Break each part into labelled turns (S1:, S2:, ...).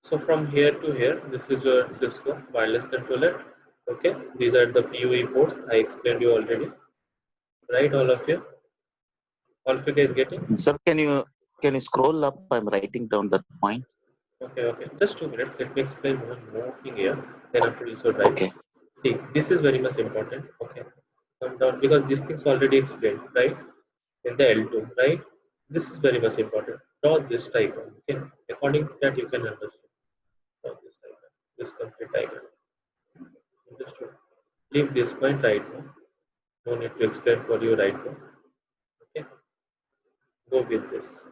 S1: So from here to here, this is your Cisco wireless controller. Okay, these are the PoE ports. I explained you already, right? All of you guys getting?
S2: Sir, can you scroll up? I'm writing down that point.
S1: Okay, okay. Just 2 minutes. Let me explain one more thing here. Then after you should write.
S2: Okay.
S1: See, this is very much important. Okay, come down because these things already explained, right? In the L2, right? This is very much important. Draw this diagram. Okay, according to that you can understand. Draw this diagram. This complete diagram. Understood? Leave this point right now. No need to explain for you right now. Okay, go with this.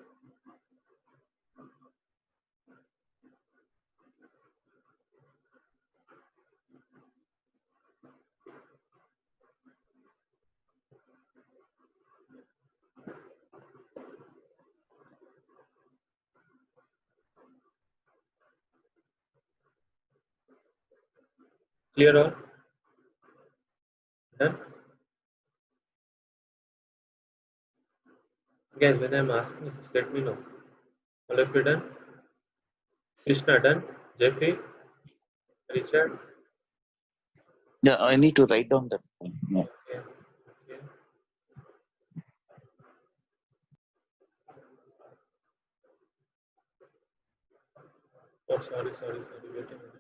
S1: Clear all? Done? Guys, when I'm asking, just let me know. All of you done? Krishna done? Jeffy? Richard?
S2: Yeah, I need to write down that point. Yeah.
S1: Okay. Okay. Oh, sorry. Wait a minute.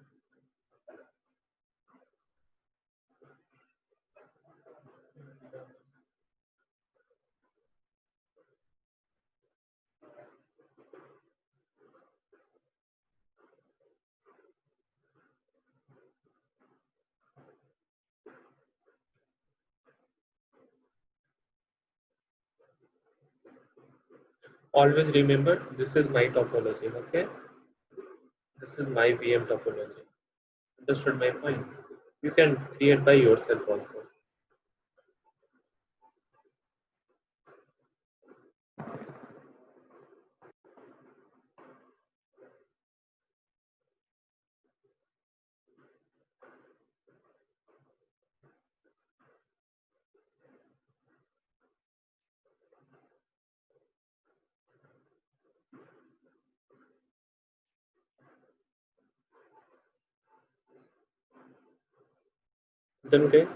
S1: Always remember, this is my topology, okay? This is my VM topology. Understood my point? You can create by yourself also. Then okay.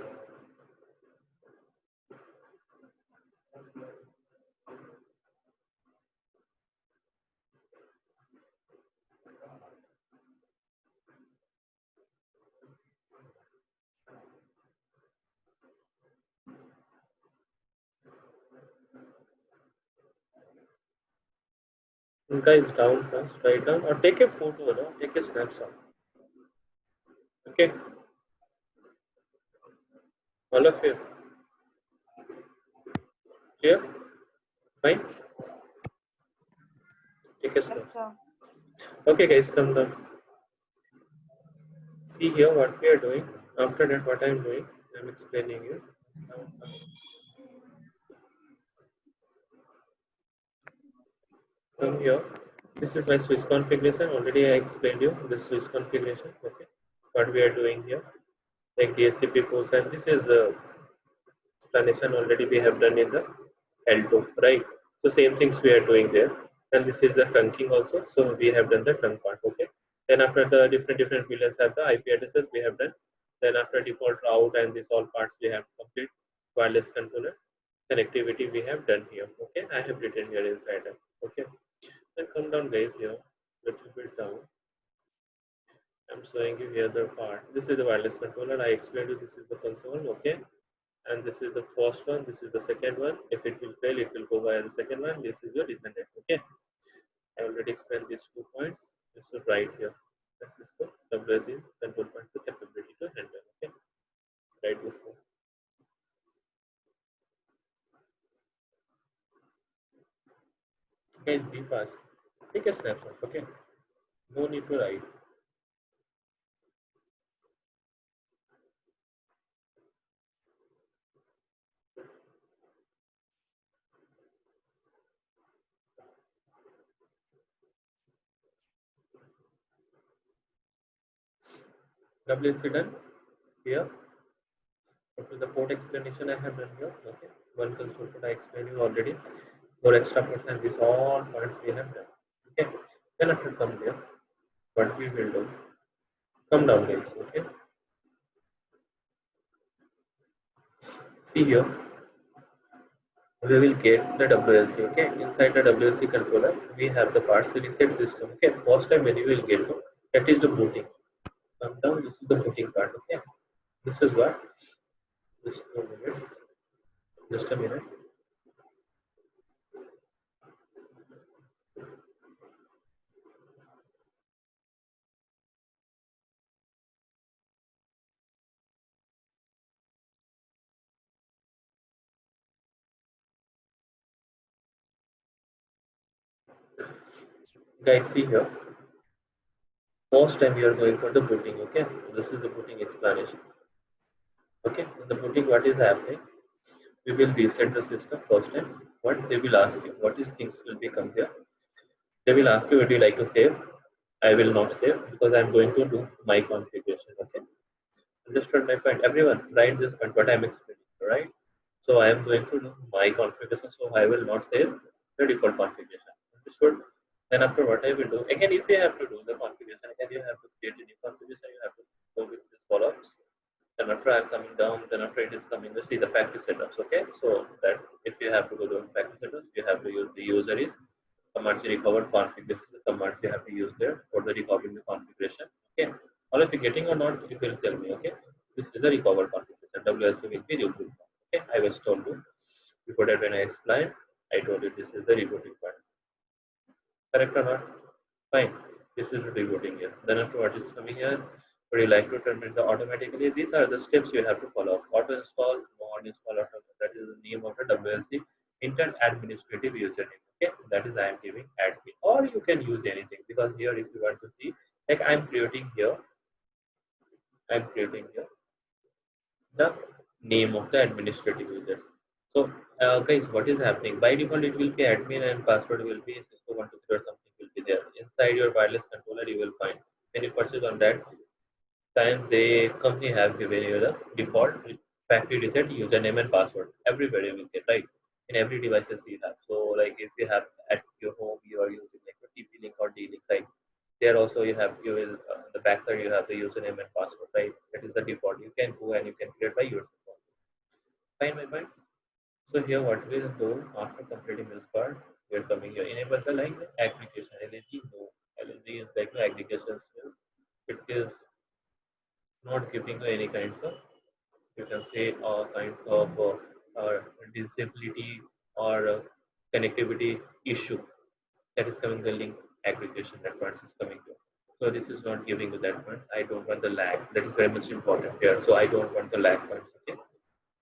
S1: Guys, down first, write down or take a photo, no? Take a snapshot. Okay, all of you. Clear? Fine? Take a
S3: Yes,
S1: snapshot.
S3: sir.
S1: Okay, guys, come down. See here what we are doing. After that, what I am doing, I am explaining you. Come here. This is my switch configuration. Already I explained you the switch configuration. Okay, what we are doing here, like DSCP ports, and this is explanation already we have done in the L2, right? So same things we are doing there, and this is the trunking also. So we have done the trunk part. Okay. Then after the different VLANs have the IP addresses we have done. Then after default route and this all parts we have complete wireless controller connectivity we have done here. Okay, I have written here inside. Okay, then come down guys here, little bit down. I'm showing you here the part. This is the wireless controller. I explained you this is the console. Okay, and this is the first one, this is the second one. If it will fail, it will go via the second one. This is your redundant. Okay, I already explained these 2 points. You should write here. This is the WSE control point, the capability to handle. Okay, write this one. Guys, be fast. Take a snapshot. Okay, no need to write. WSE done here. Up to the port explanation I have done here. Okay, one console port I explained you already. More extra ports and this all points we have done. Okay, then after come here. what we will do, come down guys, okay. See here, we will get the WLC, okay. Inside the WLC controller, we have the parts reset system, okay. First time when you will get to, that is the booting. Come down, this is the booting part, okay. This is what, just 2 minutes, just a minute. Guys, see here, first time you are going for the booting, okay. This is the booting explanation, okay. In the booting, what is happening, we will reset the system first time. What they will ask you, what is things will become here. They will ask you, would you like to save? I will not save because I'm going to do my configuration, okay. Understood my point? Everyone, write this point, what I'm explaining, right? So I am going to do my configuration, so I will not save the default configuration. Understood? Then after what I will do, again, if you have to do the configuration, again, you have to create a new configuration, you have to go with this follow-ups. Then after I'm coming down, then after it is coming to see the factory setups, okay? So that if you have to go to factory setups, you have to use the user is commands recovered config. This is the commands you have to use there for the recovering the configuration. Okay. All if you getting or not, you will tell me. Okay. This is the recovered configuration. WSO will be rebooting. Okay. I was told you before that when I explained, I told you this is the rebooting part. Correct or not? Fine. This is the rebooting here. Then after what is coming here, would you like to terminate the automatically? These are the steps you have to follow. Auto install, mod install, auto. That is the name of the WLC Intel Administrative Username. Okay, that is I am giving admin, or you can use anything because here if you want to see, like I'm creating here the name of the administrative user. So guys, what is happening? By default, it will be admin and password will be Cisco 123 or something will be there. Inside your wireless controller, you will find when you purchase on that time, the company have given you the default factory reset username and password. Everybody will get right in every devices you have. So like if you have at your home, you are using like a TP-Link or D-Link, right? There also you will the backside you have the username and password, right? That is the default. You can go and you can create by yourself. Fine, my friends. So here what we will do after completing this part, we are coming here. Enable the like aggregation. LNG no. LNG is like the aggregation skills. It is not giving you any kinds of, you can say kinds of disability or connectivity issue that is coming the link aggregation that once is coming here. So this is not giving you that once. I don't want the lag. That is very much important here. So I don't want the lag points. Okay.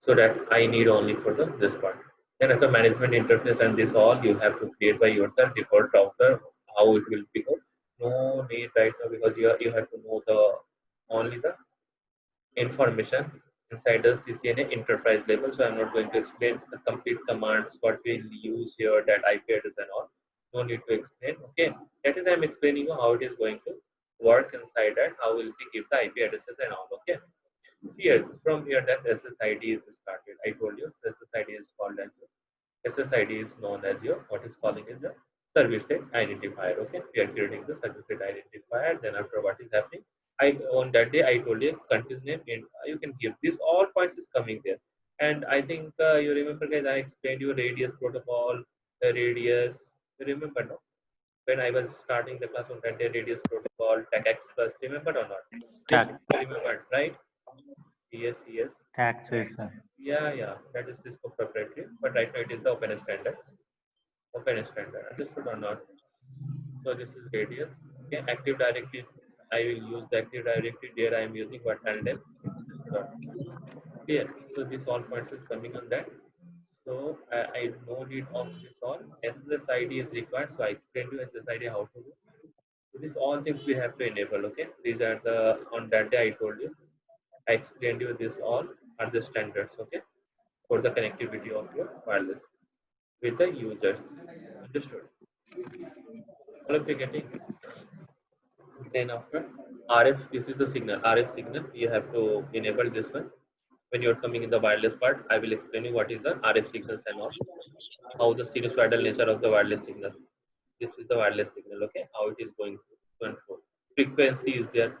S1: So that I need only for the this part. Then as a management interface and this all you have to create by yourself default router how it will be. No need right now because you have to know the only the information inside the CCNA enterprise level. So I'm not going to explain the complete commands, what we'll use here, that IP address and all. No need to explain. Okay, that is I'm explaining you how it is going to work inside that, how will we give the IP addresses and all. Okay. See here, from here that SSID is started. I told you SSID is called as SSID is known as your what is calling is the service set identifier. Okay, we are creating the service set identifier. Then after what is happening, I on that day I told you country's name and you can give this all points is coming there. And I think you remember guys, I explained you radius protocol, the radius. You remember no? When I was starting the class on that day, radius protocol, TACX plus. Remember or not? Still
S3: Tax,
S1: you remember, right? Yes, yes.
S3: taxation.
S1: Yeah. That is Cisco proprietary, but right now it is the open standard. Open standard. Understood or not? So this is radius. Okay, Active Directory. I will use the Active Directory. There I am using what handle. Understood or not? Clear. So this all points is coming on that. So I no need of this all. SSID is required. So I explained you SSID how to do. So these all things we have to enable. Okay. These are the on that day I told you. I explained you this all are the standards. Okay. For the connectivity of your wireless with the users. Understood? All of you getting? Then after RF, this is the signal. RF signal, you have to enable this one. When you're coming in the wireless part, I will explain you what is the RF signals and all. How the sinusoidal nature of the wireless signal. This is the wireless signal, okay? How it is going to and fro. frequency is there.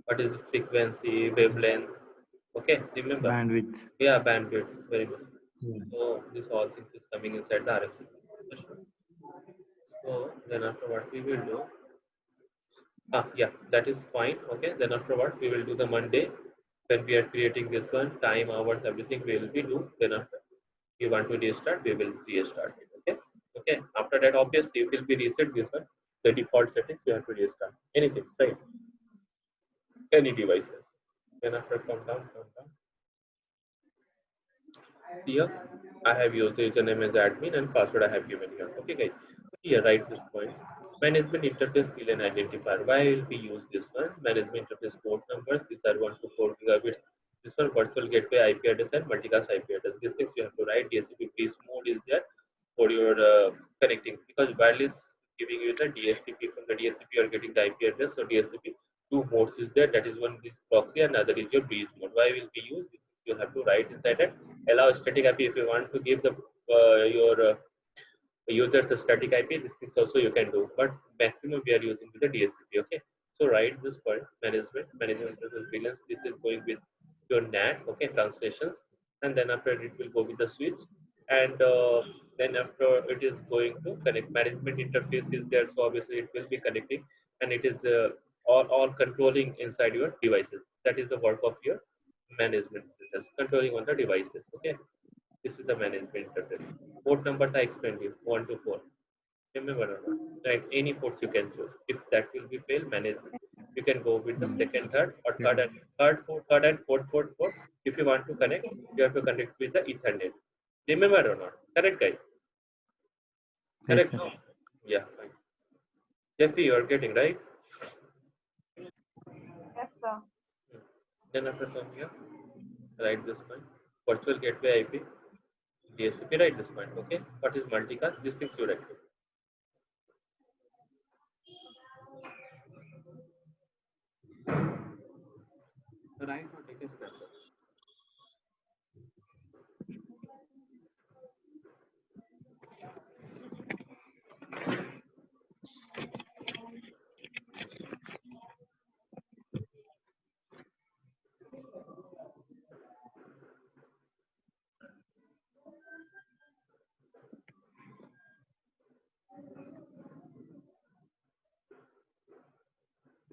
S1: What is the frequency, wavelength? Okay, remember?
S3: Bandwidth.
S1: Yeah, bandwidth, very much.
S3: Yeah.
S1: So this all things is coming inside the RFC. So then after what we will do, yeah, that is fine. Okay, then after what we will do the Monday when we are creating this one, time, hours, everything we will be do. Then after you want to restart, we will restart it. Okay, okay. After that, obviously, it will be reset this one. The default settings you have to restart anything, right? Any devices. Then after come down, come down. See here, I have used the username as admin and password I have given here. Okay, guys. Here, write this point. Management interface VLAN identifier. Why will we use this one? Management interface port numbers. These are 1 to 4 gigabits. This one virtual gateway IP address and multicast IP address. These things you have to write. DSCP breeze mode is there for your connecting, because wireless giving you the DSCP. From the DSCP you are getting the IP address. So DSCP two modes is there. That is one is proxy and another is your breeze mode. Why will we use this? You have to write inside it. Allow static IP if you want to give the your users a static IP. This things also you can do, but maximum we are using with the DSCP. Okay, so write this point management surveillance. This is going with your NAT. Okay, translations, and then after it will go with the switch, and then after it is going to connect. Management interface is there, so obviously it will be connecting, and it is all controlling inside your devices. That is the work of your management, controlling on the devices. Okay, this is the management interface. Port numbers I explained you 1 to 4. Remember or not? Right? Any ports you can choose. If that will be fail management, you can go with the second, third, or third and fourth port. If you want to connect, you have to connect with the Ethernet. Remember or not? Correct, guys? Correct.
S3: Yes,
S1: No? Yeah. Fine. Jeffy, you are getting right.
S4: Yes, sir.
S1: Then after come here, write this one. Virtual gateway IP. DSCP, write this point. Okay. What is multicast? These things you write. Right or take a snapshot.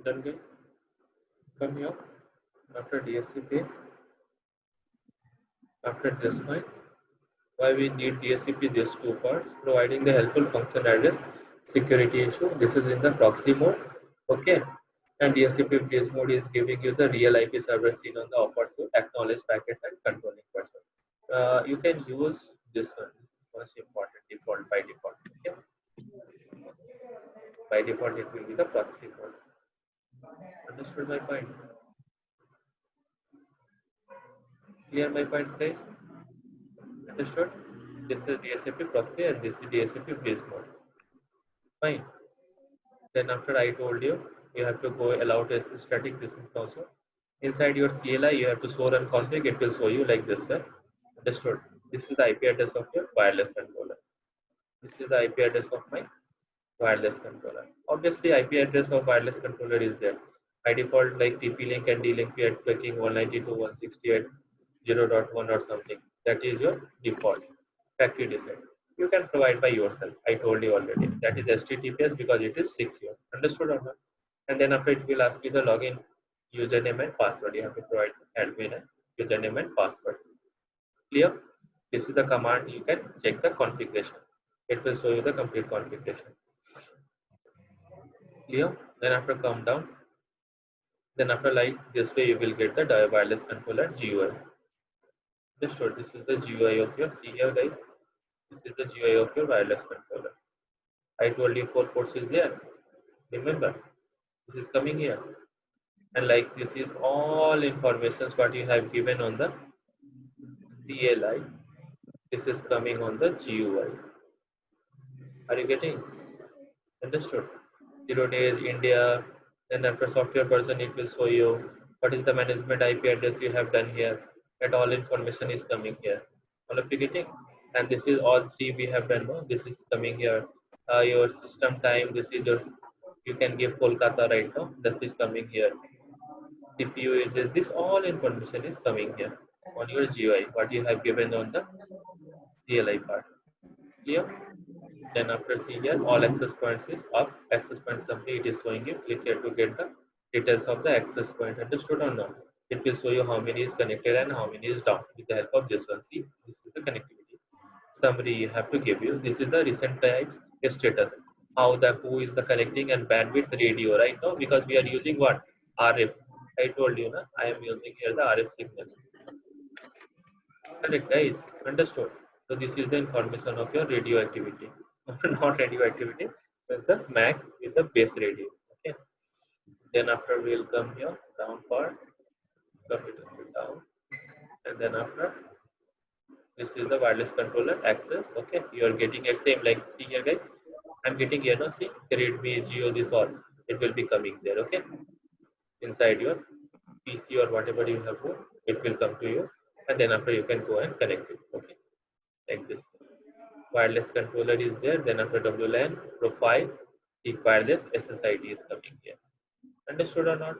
S1: Done, guys. Come here. After DSCP, after this point, why we need DSCP? These two parts, providing the helpful function address security issue. This is in the proxy mode. Okay, and DSCP breeze mode is giving you the real IP server seen on the offer to acknowledge packets and controlling person. You can use this one. Most important default by default. Okay, by default it will be the proxy mode. Understood my point? Clear my points, guys? Understood? This is DSCP proxy and this is DSCP breeze mode. Fine. Then after I told you, you have to go allow test static distance also. Inside your CLI, you have to store and config. It will show you like this. Right? Understood? This is the IP address of your wireless controller. This is the IP address of my wireless controller. Obviously, IP address of wireless controller is there. By default, like TP-Link and D-Link, we are clicking 192.168.0.1 or something. That is your default factory design. You can provide by yourself. I told you already. That is HTTPS because it is secure. Understood or not? And then after it will ask you the login username and password. You have to provide admin and username and password. Clear? This is the command. You can check the configuration. It will show you the complete configuration. Clear? Then after come down. Then after like this way you will get the wireless controller GUI. Understood? This is the GUI of your CL guys. This is the GUI of your wireless controller. I told you 4 ports is there. Remember, this is coming here. And like this is all informations what you have given on the CLI. This is coming on the GUI. Are you getting? Understood? 0 days, India. Then after software version, it will show you what is the management IP address you have done here. That all information is coming here. All of you getting? And this is all 3 we have done. No? This is coming here. Your system time. This is your You can give Kolkata right now. This is coming here. CPU is this. All information is coming here on your GUI. What you have given on the CLI part. Clear? Then after see here, all access points is up. Access point summary it is showing you. Click here to get the details of the access point. Understood or not? It will show you how many is connected and how many is down with the help of this one. See, this is the connectivity summary you have to give you. This is the recent types status. How the who is the connecting and bandwidth radio right now because we are using what RF. I told you, na, I am using here the RF signal. Correct, guys. Understood. So this is the information of your radio activity. Not radio activity, but the MAC with the base radio. Okay. Then after we'll come here down part, come it down, and then after this is the wireless controller access. Okay, you are getting it same like see here, guys. I'm getting here now. See, Redmi, Geo, this all it will be coming there. Okay, inside your PC or whatever you have to, it will come to you, and then after you can go and connect it. Okay, like this. Wireless controller is there. Then after WLAN profile, the wireless SSID is coming here. Understood or not?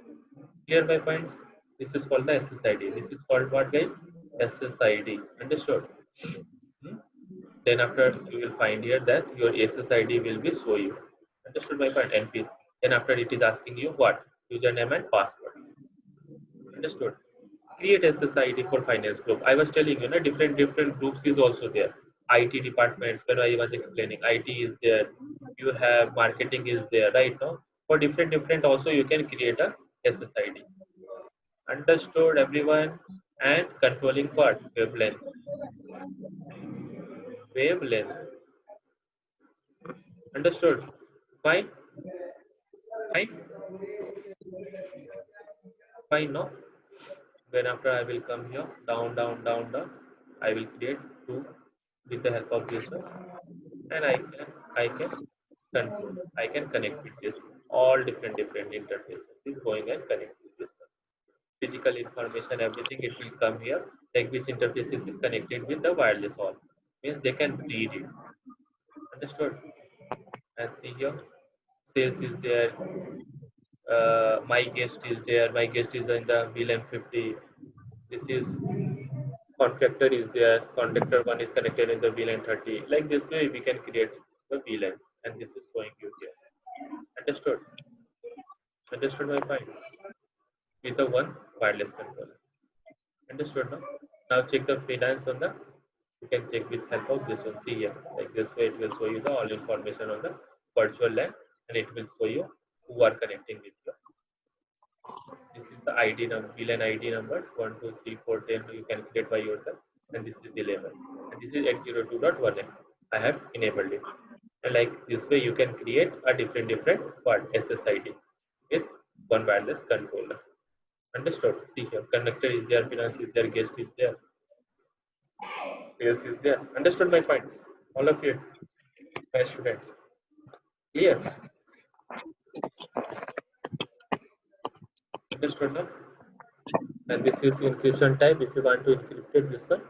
S1: Clear my points? This is called the SSID. This is called what, guys? SSID. Understood? Hmm? Then after you will find here that your SSID will be show you. Understood my point? NP. Then after it is asking you what? Username and password. Understood? Create SSID for finance group. I was telling you, different groups is also there. IT departments where I was explaining. IT is there. You have marketing is there right now. For different also you can create a SSID. Understood everyone? And controlling part wavelength. Wavelength. Understood? Fine? Fine? Fine, no? Then after I will come here, down. I will create two with the help of this one. And I can control. I can connect with this. All different interfaces is going and connect with this one. Physical information, everything it will come here. Like which interfaces is connected with the wireless all. Means they can read it. Understood? And see here, sales is there. My guest is there. My guest is in the VLAN 50. This is contractor is there. Contractor one is connected in the VLAN 30. Like this way, we can create the VLAN, and this is showing you here. Understood? Understood my point? With the one wireless controller. Understood now? Now check the finance on the. You can check with help of this one. See here, like this way, it will show you the all information on the virtual LAN, and it will show you who are connecting with you. This is the ID number, VLAN ID numbers 1, 2, 3, 4, 10. You can create by yourself, and this is 11, and this is 802.1x. I have enabled it, and like this way, you can create a different what SSID with one wireless controller. Understood? See here, conductor is there, finance is there, guest is there, sales is there. Understood my point? All of you, my students. Clear? Understood now? And this is encryption type. If you want to encrypt it, this one,